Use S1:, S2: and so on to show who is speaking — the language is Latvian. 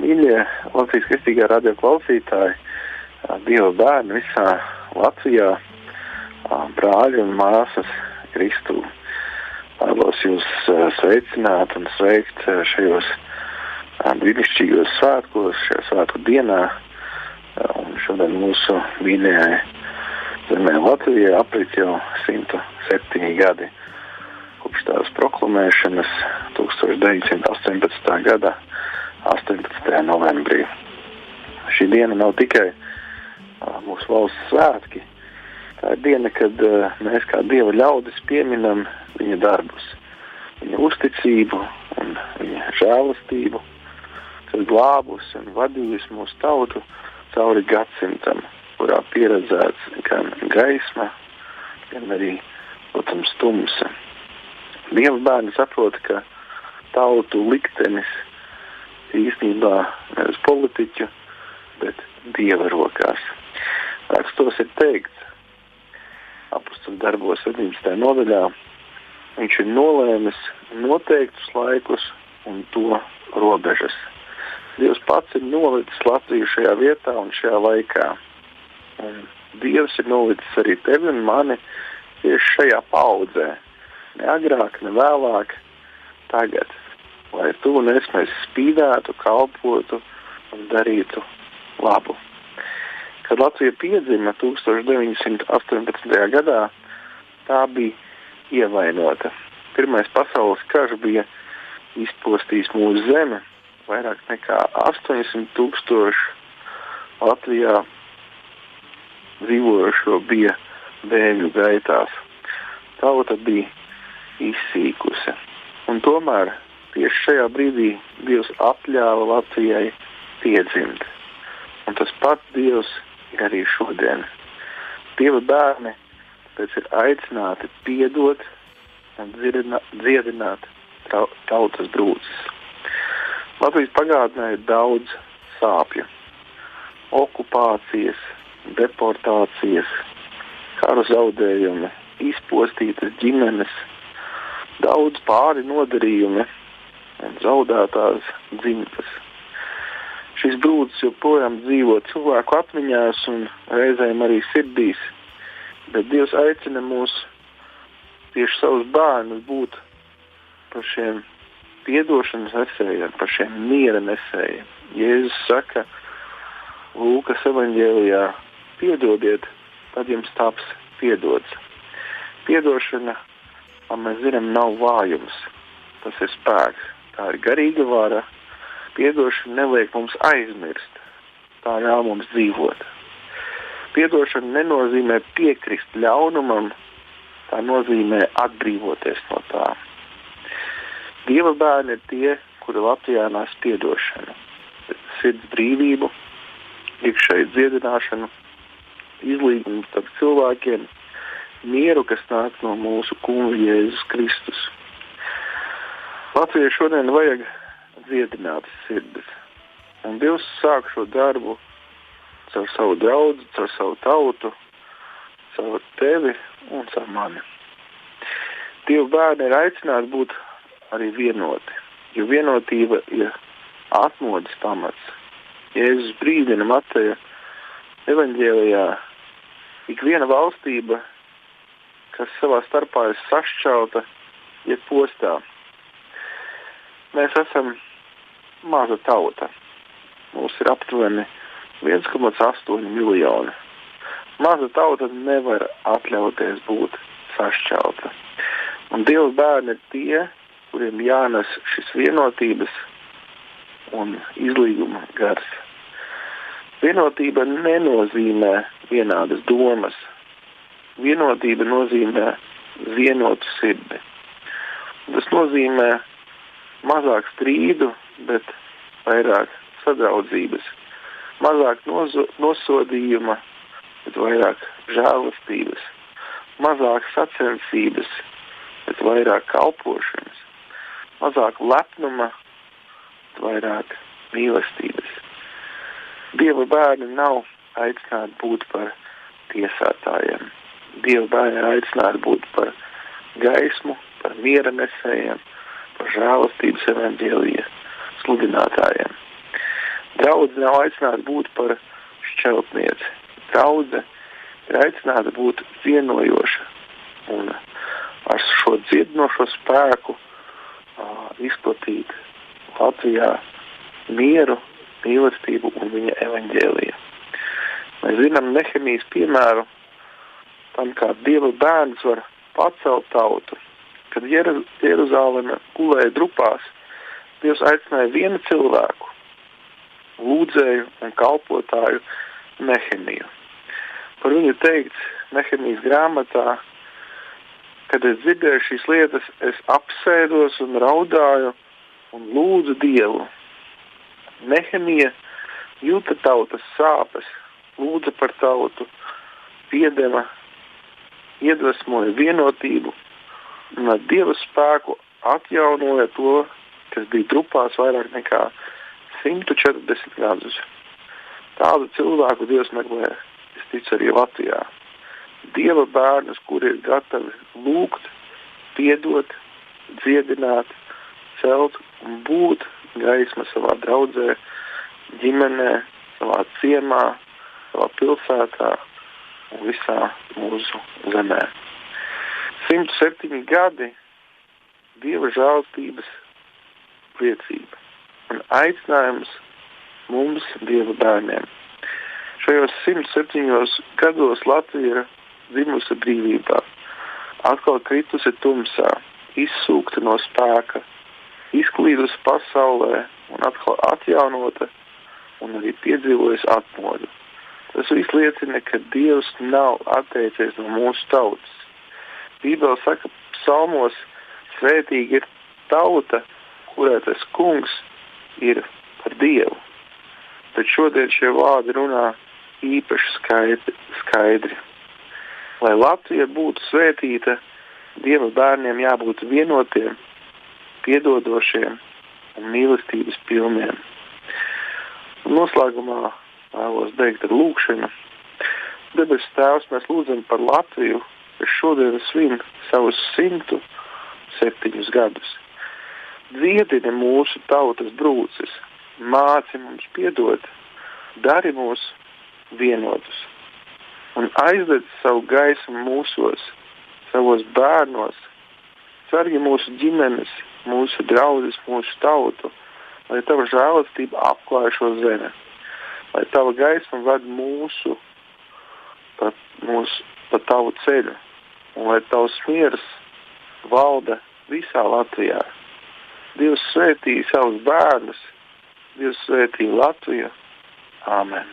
S1: Mīļie Latvijas Kristīgā radio klausītāji, Dieva bērni visā Latvijā, brāļi un māsas Kristū. Vēlos jūs sveicināt un sveikt šajos brīnišķīgos svētkos, šajā svētku dienā. Un šodien mūsu mīļajai zemē Latvijā aprit jau 107 gadi kopš tās proklamēšanas 1918. gada 18. novembrī. Šī diena nav tikai mūsu valsts svētki, tā ir diena, kad mēs kā Dieva ļaudis pieminam viņa darbus, viņa uzticību un viņa žēlastību, kas glābus un vadījis mūsu tautu cauri gadsimtam, kurā pieredzēts gan gaisma, gan arī, protams, tumsa. Dieva bērni saprot, ka tautu liktenis īstenībā nevis politiķu, bet Dieva rokās. Rakstos ir teikts, Apostoļu darbos 17. nodaļā, viņš ir nolēmis noteiktus laikus un to robežas. Dievs pats ir nolicis Latviju šajā vietā un šajā laikā. Un Dievs ir nolicis arī tevi un mani tieši šajā paudzē. Ne agrāk, ne vēlāk, tagad. Lai tu un es mēs spīdētu, kalpotu un darītu labu. Kad Latvija piedzima 1918. gadā, tā bija ievainota. Pirmais pasaules karš bija izpostījis mūsu zemi, vairāk nekā 800,000 Latvijā dzīvojušo bija bēgļu gaitās. Tauta bija izsīkusi. Un tomēr tieši šajā brīdī Dievs atļāva Latvijai piedzimt. Un tas pats Dievs ir arī šodien. Dieva bērni tāpēc ir aicināti piedot un dziedināt tautas brūces. Latvijas pagātnē ir daudz sāpju. Okupācijas, deportācijas, karu zaudējumi, izpostītas ģimenes, daudz pāri nodarījumi un zaudētās dzimtas. Šis brūcis joprojām dzīvo cilvēku atmiņās un reizēm arī sirdīs, bet Dievs aicina mūs tieši savus bērnus būt par šiem piedošanas nesējiem, par šiem miera nesējiem. Jēzus saka Lūkas evaņģēlijā: piedodiet, tad jums taps piedots. Piedošana, kā mēs zinām, nav vājums, tas ir spēks, tā ir garīga vara. Piedošana neliek mums aizmirst, tā ļauj mums dzīvot. Piedošana nenozīmē piekrist ļaunumam, tā nozīmē atbrīvoties no tā. Dieva bērni ir tie, kuri Latvijā nes piedošanu, sirds brīvību, iekšēju dziedināšanu, izlīgumu starp cilvēkiem, mieru, kas nāk no mūsu Kunga Jēzus Kristus. Latvijai šodien vajag dziedinātas sirdis. Un Dievs sāk šo darbu caur savu draudzi, caur savu tautu, caur tevi un caur mani. Dieva bērni ir aicināti būt arī vienoti, jo vienotība ir atmodas pamats. Jēzus brīdina Mateja evaņģēlijā: ik viena valstība, kas savā starpā ir sašķelta, ir postā. Mēs esam maza tauta. Mums ir aptuveni 1,8 miljoni. Maza tauta nevar atļauties būt sašķelta. Un Dieva bērni ir tie, kuriem jānes šis vienotības un izlīguma gars. Vienotība nenozīmē vienādas domas. Vienotība nozīmē vienotu sirdi. Tas nozīmē mazāk strīdu, bet vairāk sadraudzības. Mazāk nosodījuma, bet vairāk žēlastības. Mazāk sacensības, bet vairāk kalpošanas. Mazāk lepnuma, bet vairāk mīlestības. Dieva bērni nav aicināti būt par tiesātājiem. Dieva bērni ir aicināti būt par gaismu, par miera nesējiem, par žēlastības evaņģēlija sludinātājiem. Draudze nav aicināta būt par šķeltnieci. Draudze ir aicināta būt vienojoša un ar šo dziedinošo spēku izplatīt Latvijā mieru, mīlestību un viņa evaņģēliju. Mēs zinām Nehemijas piemēru tam, kā Dieva bērns var pacelt tautu. Kad Jeruzaleme gulēja drupās, Dievs aicināja vienu cilvēku, lūdzēju un kalpotāju Nehemiju. Par viņu teikts Nehemijas grāmatā, kad es dzirdēju šīs lietas, es apsēdos un raudāju un lūdzu Dievu. Nehemija jūta tautas sāpes, lūdza par tautu, piedeva, iedvesmoja vienotību un ar Dieva spēku atjaunoja to, kas bija drupās vairāk nekā 140 gadus. Tādu cilvēku Dievs meklē, es ticu, arī Latvijā. Dieva bērnus, kuri ir gatavi lūgt, piedot, dziedināt, celt un būt gaisma savā draudzē, ģimenē, savā ciemā, savā pilsētā un visā mūsu zemē. 107 gadi Dieva žēlstības liecība un aicinājums mums, Dieva bērniem. Šajos 107 gados Latvija ir dzimusi brīvībā, atkal kritusi tumsā, izsūkta no spēka, izklīdusi pasaulē un atkal atjaunota un arī piedzīvojusi atmodu. Tas viss liecina, ka Dievs nav atteicies no mūsu tautas. Bībele saka psalmos, svētīgi ir tauta, kurai tas kungs ir par Dievu. Bet šodien šie vārdi runā īpaši skaidri. Lai Latvija būtu svētīta, Dieva bērniem jābūt vienotiem, piedodošiem un mīlestības pilniem. Un noslēgumā vēlos beigt ar lūgšanu. Debes Tēvs, mēs lūdzam par Latviju, kas šodien svin savus 107 gadus. Dziedini mūsu tautas brūces, māci mums piedot, dari mūs vienotus un aizdedz savu gaismu mūsos, savos bērnos, sargi mūsu ģimenes, mūsu draudzes, mūsu tautu, lai tava žēlastība apklāj šo zemi, lai tava gaisma ved mūsu pa tavu ceļu un lai tavs miers valda visā Latvijā. Dievs svētī savus bērnus, Dievs svētī Latviju. Āmen.